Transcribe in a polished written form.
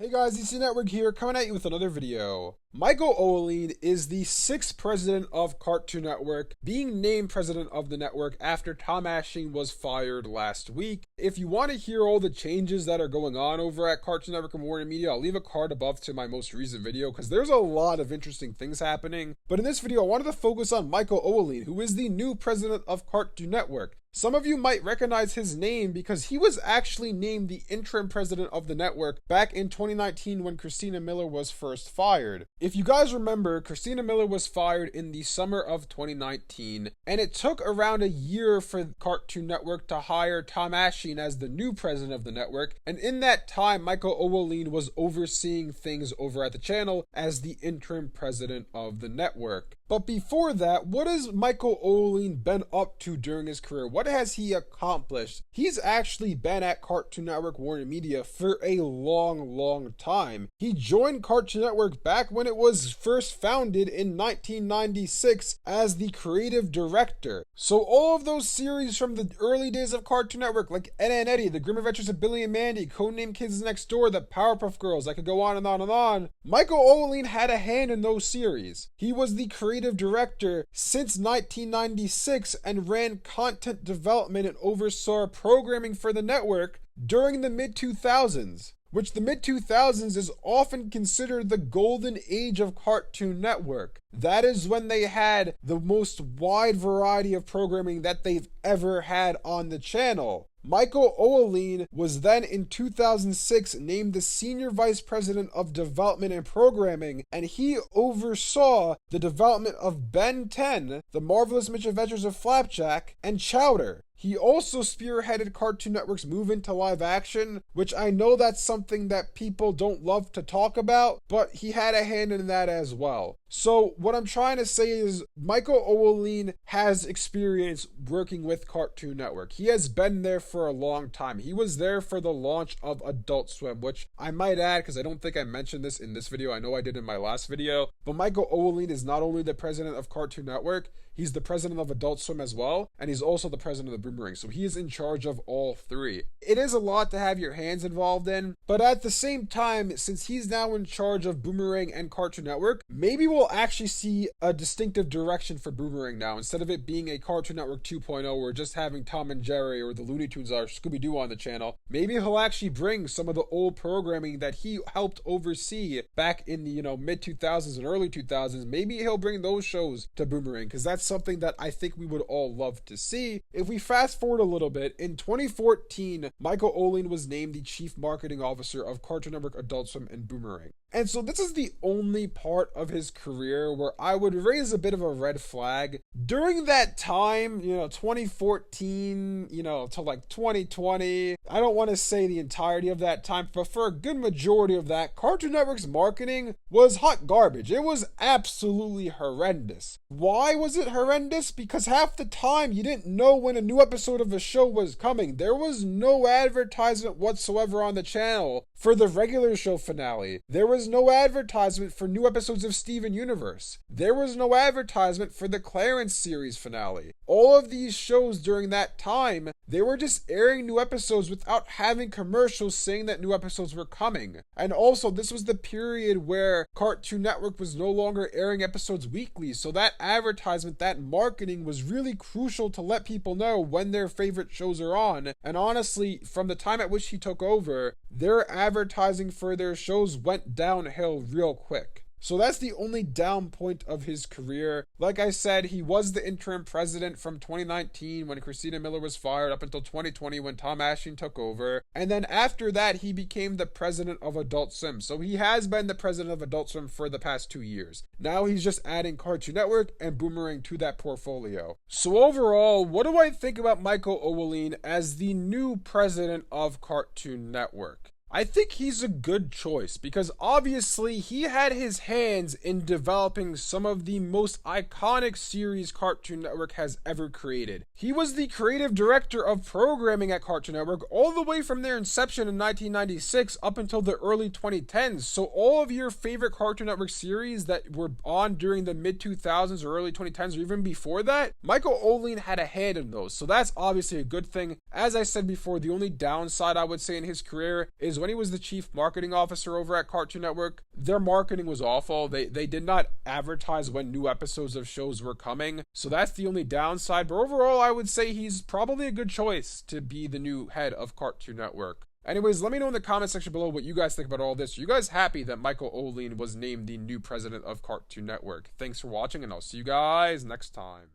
Hey guys, DC Network here, coming at you with another video. Michael Ouweleen is the 6th president of Cartoon Network, being named president of the network after Tom Ashing was fired last week. If you want to hear all the changes that are going on over at Cartoon Network and Warner Media, I'll leave a card above to my most recent video because there's a lot of interesting things happening. But in this video, I wanted to focus on Michael Ouweleen, who is the new president of Cartoon Network. Some of you might recognize his name because he was actually named the interim president of the network back in 2019 when Christina Miller was first fired. If you guys remember, Christina Miller was fired in the summer of 2019, and it took around a year for Cartoon Network to hire Tom Ashing as the new president of the network, and in that time, Michael Ouweleen was overseeing things over at the channel as the interim president of the network. But before that, what has Michael Ouweleen been up to during his career? What has he accomplished? He's actually been at Cartoon Network Warner Media for a long time. He joined Cartoon Network back when it was first founded in 1996 as the creative director. So all of those series from the early days of Cartoon Network, like Ed and Eddie, The Grim Adventures of Billy and Mandy, Codename Kids Next Door, The Powerpuff Girls, I could go on and on and on. Michael Ouweleen had a hand in those series. He was the creative director since 1996 and ran content development and oversaw programming for the network during the mid-2000s, which the mid-2000s is often considered the golden age of Cartoon Network. That is when they had the most wide variety of programming that they've ever had on the channel. Michael Ouweleen was then in 2006 named the Senior Vice President of Development and Programming, and he oversaw the development of Ben 10, The Marvelous Misadventures of Flapjack, and Chowder. He also spearheaded Cartoon Network's move into live action, which I know that's something that people don't love to talk about, but he had a hand in that as well. So what I'm trying to say is Michael Ouweleen has experience working with Cartoon Network. He has been there for a long time. He was there for the launch of Adult Swim, which I might add, because I don't think I mentioned this in this video. I know I did in my last video, but Michael Ouweleen is not only the president of Cartoon Network, he's the president of Adult Swim as well, and he's also the president of the Boomerang, so he is in charge of all three. It is a lot to have your hands involved in, but at the same time, since he's now in charge of Boomerang and Cartoon Network, maybe we'll actually see a distinctive direction for Boomerang now. Instead of it being a Cartoon Network 2.0 or just having Tom and Jerry or the Looney Tunes or Scooby-Doo on the channel, maybe he'll actually bring some of the old programming that he helped oversee back in the mid-2000s and early 2000s. Maybe he'll bring those shows to Boomerang, because that's something that I think we would all love to see. If we fast forward a little bit, in 2014, Michael Ouweleen was named the Chief Marketing Officer of Cartoon Network, Adult Swim, and Boomerang. And so this is the only part of his career where I would raise a bit of a red flag. During that time, 2014, to like 2020, I don't want to say the entirety of that time, but for a good majority of that, Cartoon Network's marketing was hot garbage. It was absolutely horrendous. Why was it horrendous? Because half the time you didn't know when a new episode of a show was coming. There was no advertisement whatsoever on the channel for the regular show finale. There was no advertisement for new episodes of Steven Universe. There was no advertisement for the Clarence series finale. All of these shows during that time, they were just airing new episodes without having commercials saying that new episodes were coming. And also, this was the period where Cartoon Network was no longer airing episodes weekly, so that advertisement, that marketing was really crucial to let people know when their favorite shows are on. And honestly, from the time at which he took over, their advertising for their shows went downhill real quick. So that's the only down point of his career. Like I said, he was the interim president from 2019 when Christina Miller was fired up until 2020 when Tom Ashing took over. And then after that, he became the president of Adult Swim. So he has been the president of Adult Swim for the past 2 years. Now he's just adding Cartoon Network and Boomerang to that portfolio. So overall, what do I think about Michael Ouweleen as the new president of Cartoon Network? I think he's a good choice because obviously he had his hands in developing some of the most iconic series Cartoon Network has ever created. He was the creative director of programming at Cartoon Network all the way from their inception in 1996 up until the early 2010s. So all of your favorite Cartoon Network series that were on during the mid-2000s or early 2010s or even before that, Michael Ouweleen had a hand in those. So that's obviously a good thing. As I said before, the only downside I would say in his career is because when he was the chief marketing officer over at Cartoon Network, their marketing was awful. They did not advertise when new episodes of shows were coming, so that's the only downside. But overall, I would say he's probably a good choice to be the new head of Cartoon Network. Anyways, let me know in the comment section below what you guys think about all this. Are you guys happy that Michael Ouweleen was named the new president of Cartoon Network? Thanks for watching, and I'll see you guys next time.